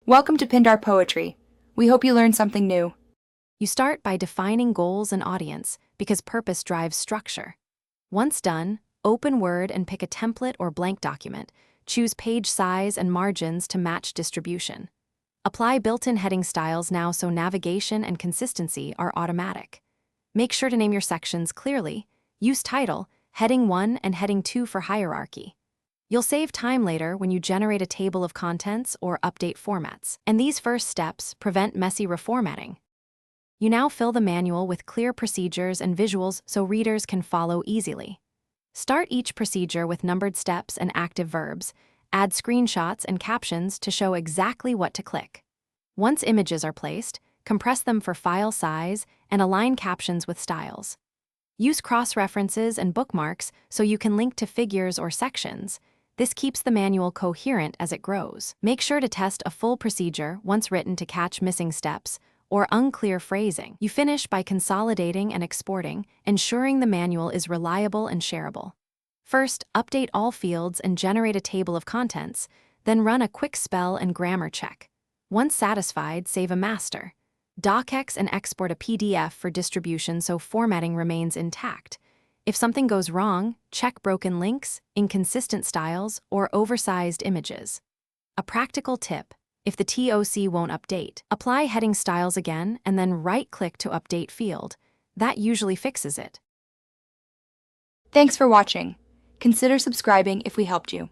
Welcome to Pindar Poetry. We hope you learned something new. You start by defining goals and audience because purpose drives structure. Once done, open Word and pick a template or blank document. Choose page size and margins to match distribution. Apply built-in heading styles now so navigation and consistency are automatic. Make sure to name your sections clearly. Use title, heading 1 and heading 2 for hierarchy. You'll save time later when you generate a table of contents or update formats, and these first steps prevent messy reformatting. You now fill the manual with clear procedures and visuals so readers can follow easily. Start each procedure with numbered steps and active verbs. Add screenshots and captions to show exactly what to click. Once images are placed, compress them for file size and align captions with styles. Use cross-references and bookmarks so you can link to figures or sections. This keeps the manual coherent as it grows. Make sure to test a full procedure once written to catch missing steps or unclear phrasing. You finish by consolidating and exporting, ensuring the manual is reliable and shareable. First, update all fields and generate a table of contents, then run a quick spell and grammar check. Once satisfied, save a master. Docx and export a PDF for distribution so formatting remains intact. If something goes wrong, check broken links, inconsistent styles, or oversized images. A practical tip: if the TOC won't update, apply heading styles again and then right-click to update field. That usually fixes it. Thanks for watching. Consider subscribing if we helped you.